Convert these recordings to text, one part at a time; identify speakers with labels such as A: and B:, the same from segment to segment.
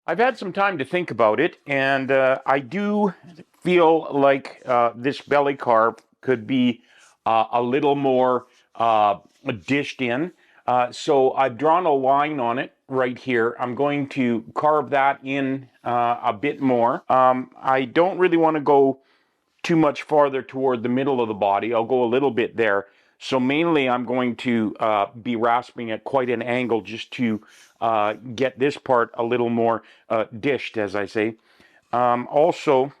A: I've had some time to think about it, and I do feel like this belly carve could be a little more dished in. So I've drawn a line on it right here. I'm going to carve that in a bit more. I don't really want to go too much farther toward the middle of the body. I'll go a little bit there. So mainly I'm going to be rasping at quite an angle just to get this part a little more dished, as I say. Also,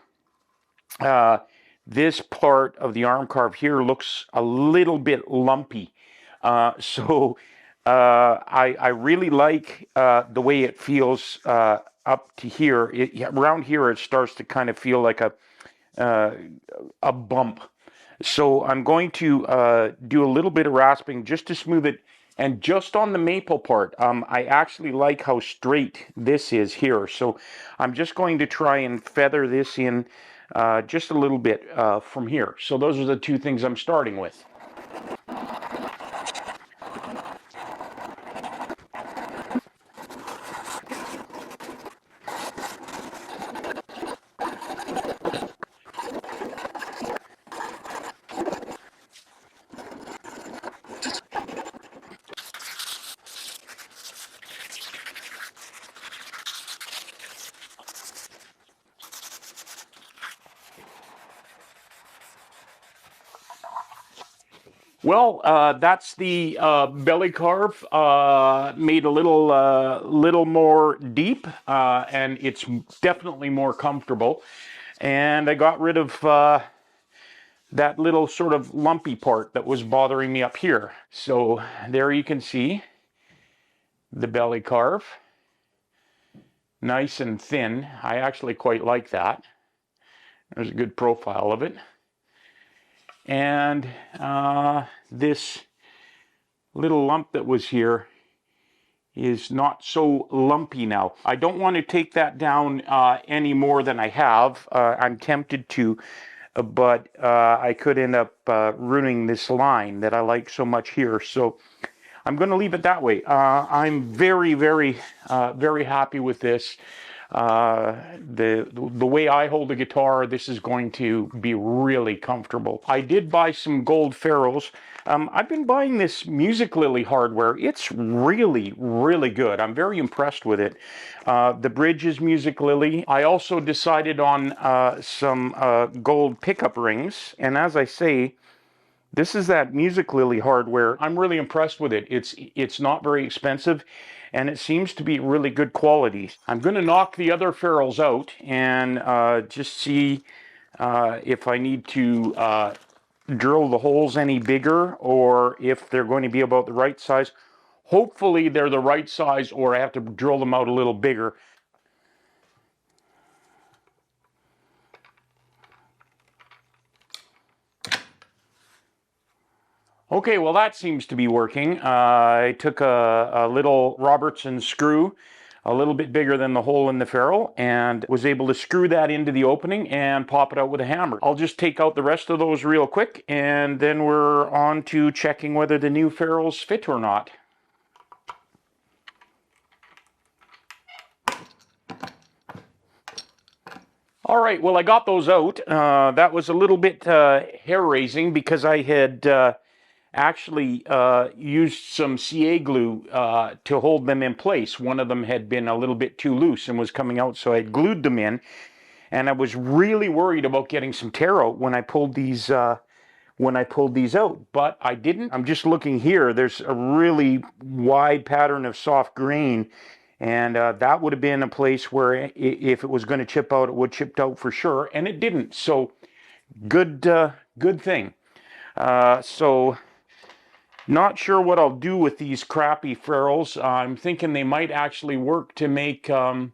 A: this part of the arm carve here looks a little bit lumpy. I really like the way it feels up to here. Around here, it starts to kind of feel like a bump. So I'm going to do a little bit of rasping just to smooth it. And just on the maple part, I actually like how straight this is here. So I'm just going to try and feather this in just a little bit from here. So those are the two things I'm starting with. Well, that's the belly carve made a little more deep, and it's definitely more comfortable. And I got rid of that little sort of lumpy part that was bothering me up here. So there you can see the belly carve, nice and thin. I actually quite like that. There's a good profile of it. And this little lump that was here is not so lumpy now. I don't want to take that down any more than I have. I'm tempted to, but I could end up ruining this line that I like so much here. So I'm going to leave it that way. I'm very, very, very happy with this. The way I hold the guitar, this is going to be really comfortable. I did buy some gold ferrules. I've been buying this Music Lily hardware. It's really, really good. I'm very impressed with it. The bridge is Music Lily. I also decided on some gold pickup rings, and as I say, this is that Music Lily hardware. I'm really impressed with it. It's not very expensive, and it seems to be really good quality. I'm going to knock the other ferrules out and just see if I need to drill the holes any bigger or if they're going to be about the right size. Hopefully they're the right size, or I have to drill them out a little bigger. Okay, well that seems to be working. I took a little Robertson screw, a little bit bigger than the hole in the ferrule, and was able to screw that into the opening and pop it out with a hammer. I'll just take out the rest of those real quick, and then we're on to checking whether the new ferrules fit or not. All right, well I got those out. That was a little bit hair-raising because I had actually used some CA glue to hold them in place. One of them had been a little bit too loose and was coming out, so I glued them in. And I was really worried about getting some tear out when I pulled these out, but I didn't. I'm just looking here. There's a really wide pattern of soft grain, and that would have been a place where if it was going to chip out, it would chip out for sure, and it didn't. So good thing. So not sure what I'll do with these crappy ferrules. I'm thinking they might actually work to make dot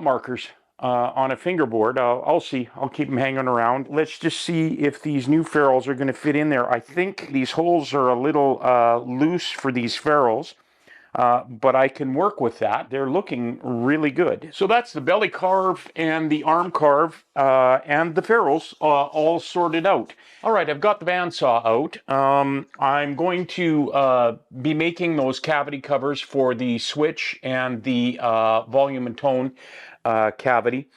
A: markers on a fingerboard. I'll see. I'll keep them hanging around. Let's just see if these new ferrules are going to fit in there. I think these holes are a little loose for these ferrules. but I can work with that. They're looking really good. So that's the belly carve and the arm carve and the ferrules all sorted out. All right, I've got the bandsaw out. I'm going to be making those cavity covers for the switch and the volume and tone cavity.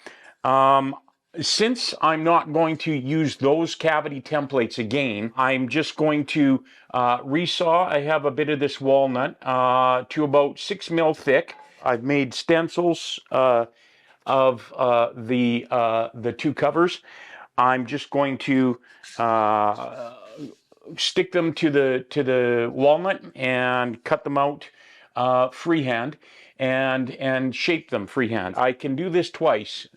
A: Since I'm not going to use those cavity templates again, I'm just going to resaw. I have a bit of this walnut to about 6 mil thick. I've made stencils of the two covers. I'm just going to stick them to the walnut and cut them out freehand and shape them freehand. I can do this twice.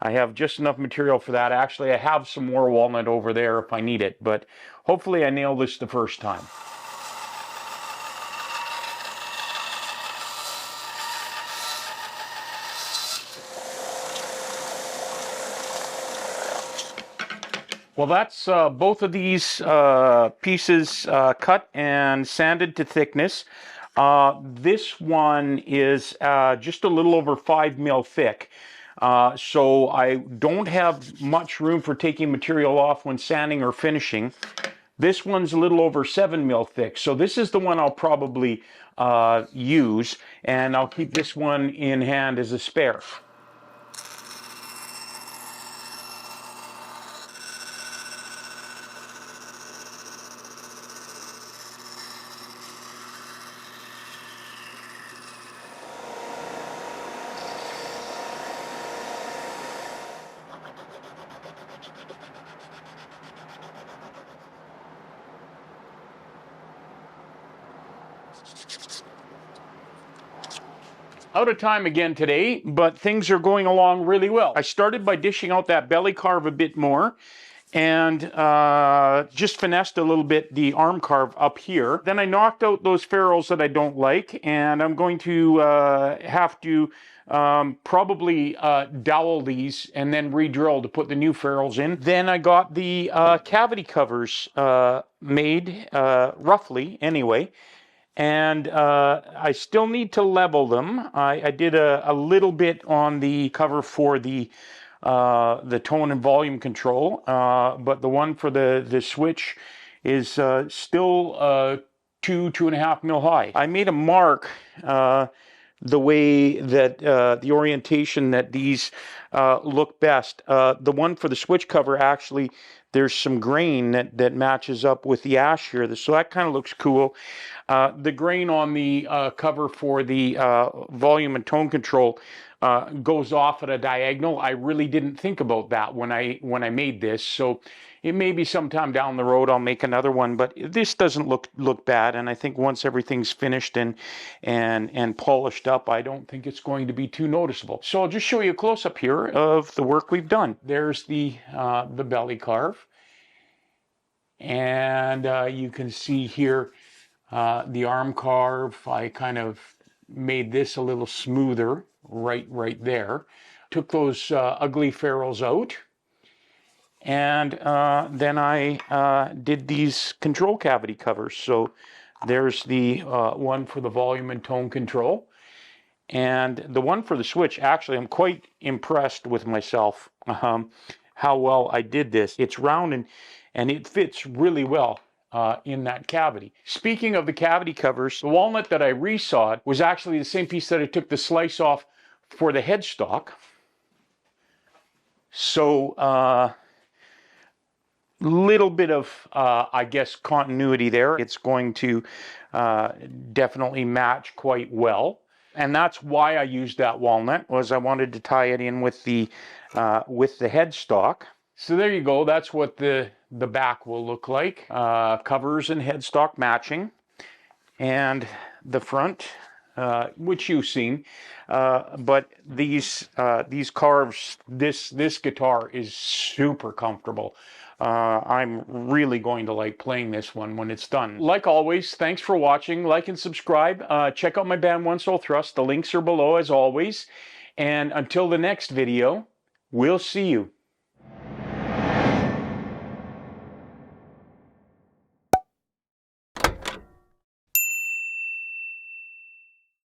A: I have just enough material for that. Actually, I have some more walnut over there if I need it, but hopefully I nail this the first time. Well, that's both of these pieces cut and sanded to thickness. This one is just a little over 5 mil thick. So I don't have much room for taking material off when sanding or finishing. This one's a little over 7 mil thick. So this is the one I'll probably use, and I'll keep this one in hand as a spare. Out of time again today, but things are going along really well. I started by dishing out that belly carve a bit more and just finessed a little bit the arm carve up here. Then I knocked out those ferrules that I don't like, and I'm going to have to probably dowel these and then re-drill to put the new ferrules in. Then I got the cavity covers made, roughly anyway. And I still need to level them. I did a little bit on the cover for the tone and volume control, but the one for the switch is still 2.5 mil high. I made a mark the way that the orientation that these look best. The one for the switch cover, actually, there's some grain that matches up with the ash here, so that kind of looks cool. The grain on the cover for the volume and tone control goes off at a diagonal. I really didn't think about that when I made this, so it may be sometime down the road I'll make another one, but this doesn't look bad, and I think once everything's finished and polished up, I don't think it's going to be too noticeable. So I'll just show you a close-up here of the work we've done. There's the belly carve, and you can see here the arm carve. I kind of made this a little smoother right there. Took those ugly ferrules out, and then I did these control cavity covers. So there's the one for the volume and tone control, and the one for the switch. Actually, I'm quite impressed with myself how well I did this. It's round and it fits really well in that cavity. Speaking of the cavity covers, the walnut that I resawed was actually the same piece that I took the slice off for the headstock. So little bit of I guess continuity there. It's going to definitely match quite well, and that's why I used that walnut, was I wanted to tie it in with the headstock. So there you go. That's what the back will look like. Covers and headstock matching, and the front, which you've seen. But these carves, this guitar is super comfortable. I'm really going to like playing this one when it's done. Like always, thanks for watching. Like and subscribe. Check out my band One Soul Thrust. The links are below as always. And until the next video, we'll see you.